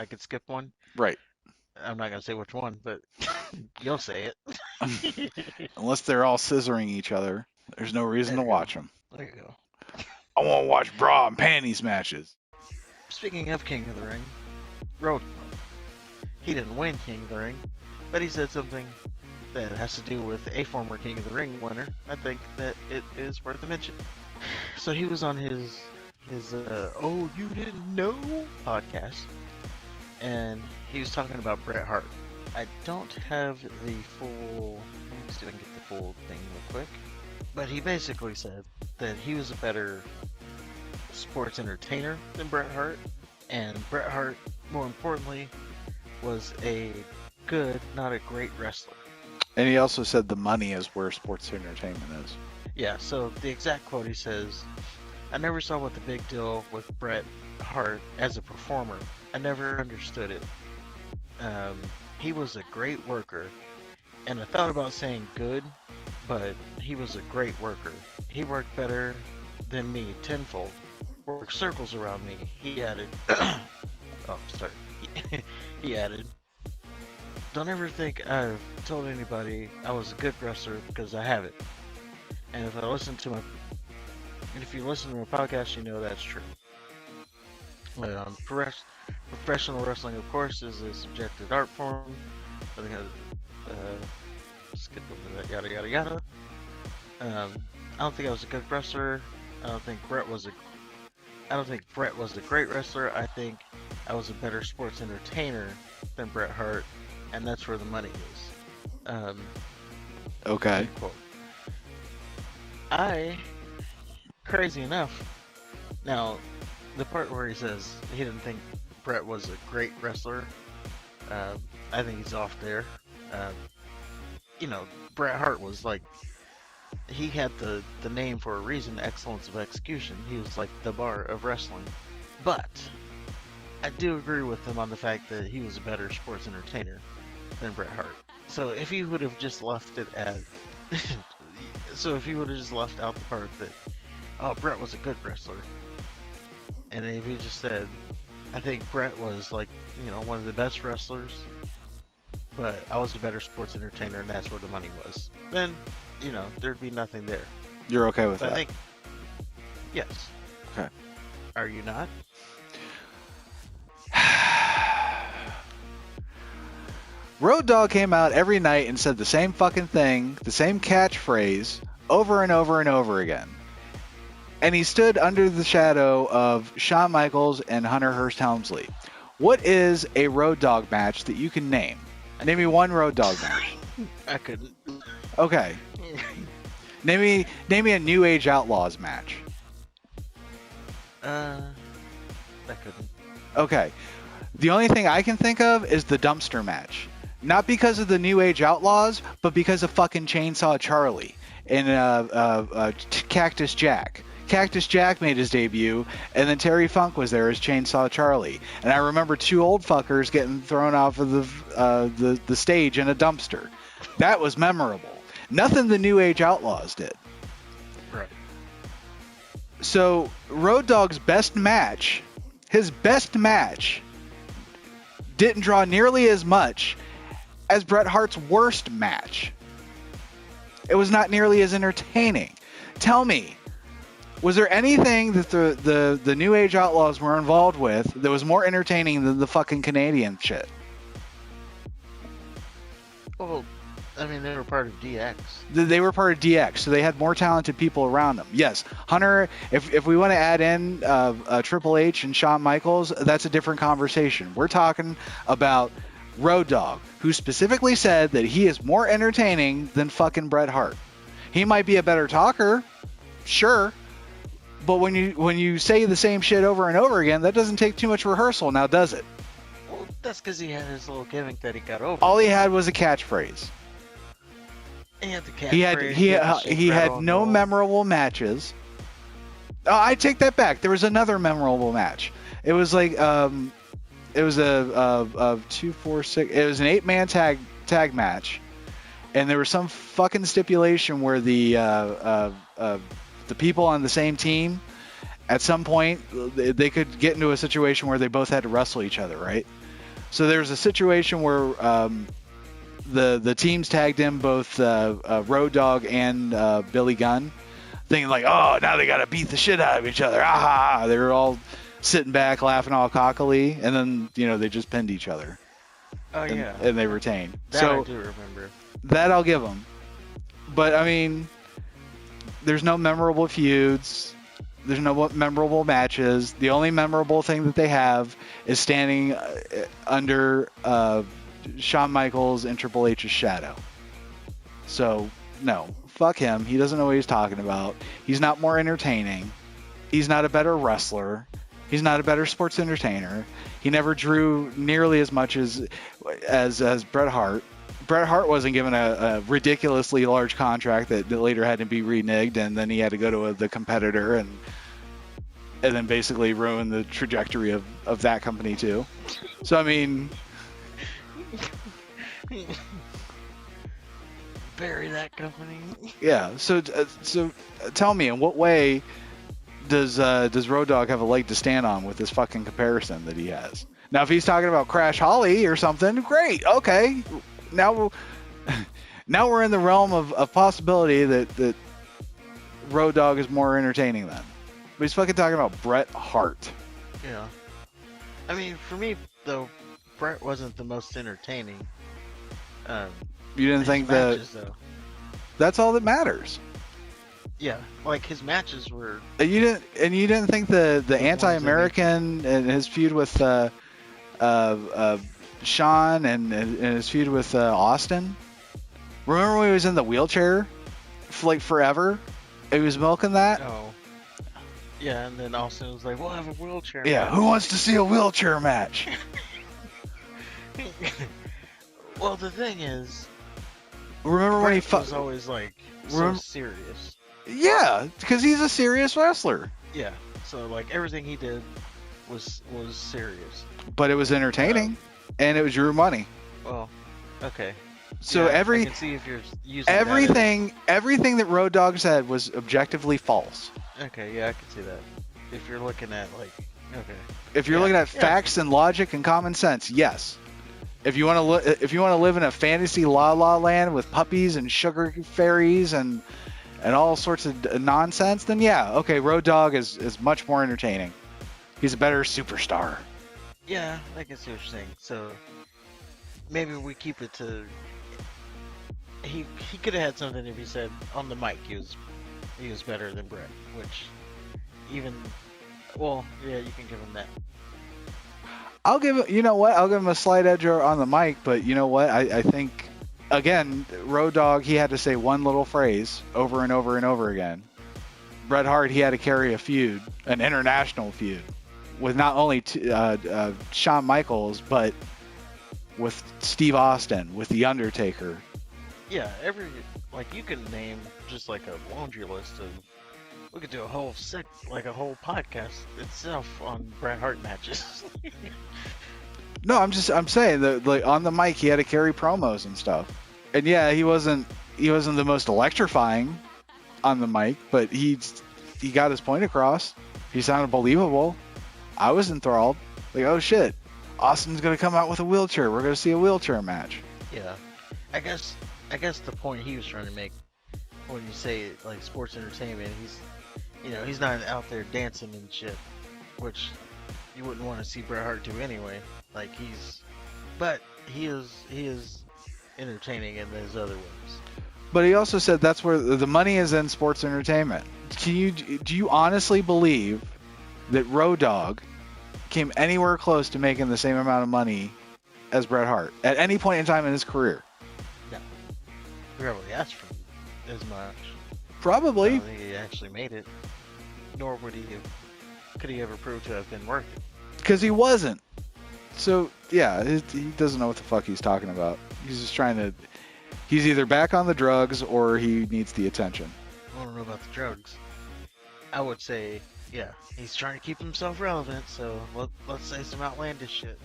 I could skip one. Right. I'm not gonna say which one, but you'll say it. Unless they're all scissoring each other, there's no reason There to you go. watch them. There you go. I want to watch bra and panties matches. Speaking of King of the Ring, Road. He didn't win King of the Ring, but he said something that has to do with a former King of the Ring winner. I think that it is worth a mention. So he was on his "Oh You Didn't Know" podcast, and he was talking about Bret Hart. I don't have the full. Let me see if I can get the full thing real quick. But he basically said that he was a better sports entertainer than Bret Hart, and Bret Hart, more importantly, was a good, not a great wrestler. And he also said the money is where sports entertainment is. Yeah, so the exact quote he says, "I never saw what the big deal with Bret Hart as a performer. I never understood it. He was a great worker, and I thought about saying good, but he was a great worker. He worked better than me tenfold. Worked circles around me," he added. Oh, sorry. He added, "Don't ever think I've told anybody I was a good wrestler, because I haven't. And if if you listen to my podcast, you know that's true. Professional wrestling, of course, is a subjective art form. I think skip over that, yada yada yada. I don't think I was a good wrestler. I don't think Bret was a great wrestler. I think I was a better sports entertainer than Bret Hart, and that's where the money is." Okay. Quote. Crazy enough, now the part where he says he didn't think Bret was a great wrestler, I think he's off there. Uh, Bret Hart was like, he had the name for a reason, excellence of execution. He was like the bar of wrestling. But I do agree with him on the fact that he was a better sports entertainer than Bret Hart. So if he would have just left it at, so if he would have just left out the part that, oh, Bret was a good wrestler, and if he just said, I think Bret was like, one of the best wrestlers, but I was a better sports entertainer, and that's where the money was, then, there'd be nothing there. You're okay with But that? I think, yes. Okay. Are you not? Road Dogg came out every night and said the same fucking thing, the same catchphrase, over and over and over again. And he stood under the shadow of Shawn Michaels and Hunter Hearst Helmsley. What is a Road Dogg match that you can name? Name me one Road Dogg match. I couldn't. Okay. Name me a New Age Outlaws match. I couldn't. Okay. The only thing I can think of is the dumpster match. Not because of the New Age Outlaws, but because of fucking Chainsaw Charlie and Cactus Jack. Cactus Jack made his debut, and then Terry Funk was there as Chainsaw Charlie. And I remember two old fuckers getting thrown off of the stage in a dumpster. That was memorable. Nothing the New Age Outlaws did. Right. So Road Dogg's best match, his best match, didn't draw nearly as much as Bret Hart's worst match. It was not nearly as entertaining. Tell me, was there anything that the New Age Outlaws were involved with that was more entertaining than the fucking Canadian shit? Well, I mean, they were part of DX. They were part of DX, so they had more talented people around them. Yes, Hunter, if we want to add in Triple H and Shawn Michaels, that's a different conversation. We're talking about Road Dogg, who specifically said that he is more entertaining than fucking Bret Hart. He might be a better talker, sure, but when you say the same shit over and over again, that doesn't take too much rehearsal, now does it? Well, that's because he had his little gimmick that he got over. All he had was a catchphrase. He had the catchphrase. He had no memorable matches. Oh, I take that back. There was another memorable match. It was like it was a 2-4-6. It was an 8-man tag match, and there was some fucking stipulation where the people on the same team, at some point, they could get into a situation where they both had to wrestle each other, right? So there's a situation where the teams tagged in both Road Dogg and Billy Gunn, thinking like, oh, now they got to beat the shit out of each other. Ah, they were all sitting back, laughing all cockily, and then they just pinned each other. Oh and, yeah. and they retained. That So I do remember. that I'll give them. But I mean, there's no memorable feuds. There's no memorable matches. The only memorable thing that they have is standing under Shawn Michaels and Triple H's shadow. So, no. Fuck him. He doesn't know what he's talking about. He's not more entertaining. He's not a better wrestler. He's not a better sports entertainer. He never drew nearly as much as Bret Hart. Bret Hart wasn't given a ridiculously large contract that later had to be reneged, and then he had to go to the competitor and then basically ruin the trajectory of that company too. So I mean, bury that company. Yeah. So tell me, in what way does Road Dogg have a leg to stand on with this fucking comparison that he has? Now, if he's talking about Crash Holly or something, great. Okay. Now we're in the realm of possibility that Road Dogg is more entertaining than. But he's fucking talking about Bret Hart. Yeah. I mean, for me though, Bret wasn't the most entertaining. You didn't think matches, that? Though. That's all that matters. Yeah, like his matches were. You didn't think the anti-American and his feud with Shawn and his feud with Austin. Remember when he was in the wheelchair for like forever? He was milking that. Oh. Yeah, and then Austin was like, "We'll have a wheelchair." Yeah, match. who wants to see a wheelchair match? Well, the thing is, remember when he was always like so serious. Yeah, because he's a serious wrestler. Yeah, so like everything he did was serious. But it was entertaining, and it was your money. Well, okay. So I can see if you're using everything that Road Dogg said was objectively false. Okay, yeah, I can see that. If you're looking at like, okay. If you're looking at facts and logic and common sense, yes. If you want to live in a fantasy la la land with puppies and sugar fairies and all sorts of nonsense, then yeah, okay, Road Dogg is much more entertaining. He's a better superstar. Yeah, I can see what you're saying. So maybe we keep it to. He could have had something if he said on the mic he was better than Bret, which even well, yeah, you can give him that. I'll give him a slight edge on the mic, but you know what? I think again, Road Dogg, he had to say one little phrase over and over and over again. Bret Hart, he had to carry a feud, an international feud, with not only Shawn Michaels, but with Steve Austin, with The Undertaker. Yeah, you can name just like a laundry list of. We could do a whole whole podcast itself on Bret Hart matches. No, I'm saying that like on the mic he had to carry promos and stuff. And yeah, he wasn't the most electrifying on the mic, but he got his point across. He sounded believable. I was enthralled. Like, oh shit, Austin's gonna come out with a wheelchair. We're gonna see a wheelchair match. Yeah, I guess the point he was trying to make when you say like sports entertainment, he's not out there dancing and shit, which you wouldn't want to see Bret Hart do anyway. Like but he is entertaining in those other ways. But he also said that's where the money is in sports entertainment. Do you honestly believe that Road Dogg came anywhere close to making the same amount of money as Bret Hart at any point in time in his career? No, he probably asked for as much. Probably. I don't think he actually made it. Nor could he ever prove to have been worth it. Because he wasn't. So yeah, he doesn't know what the fuck he's talking about. He's just trying to. He's either back on the drugs or he needs the attention. I don't know about the drugs. I would say, yeah, he's trying to keep himself relevant. So let's say some outlandish shit.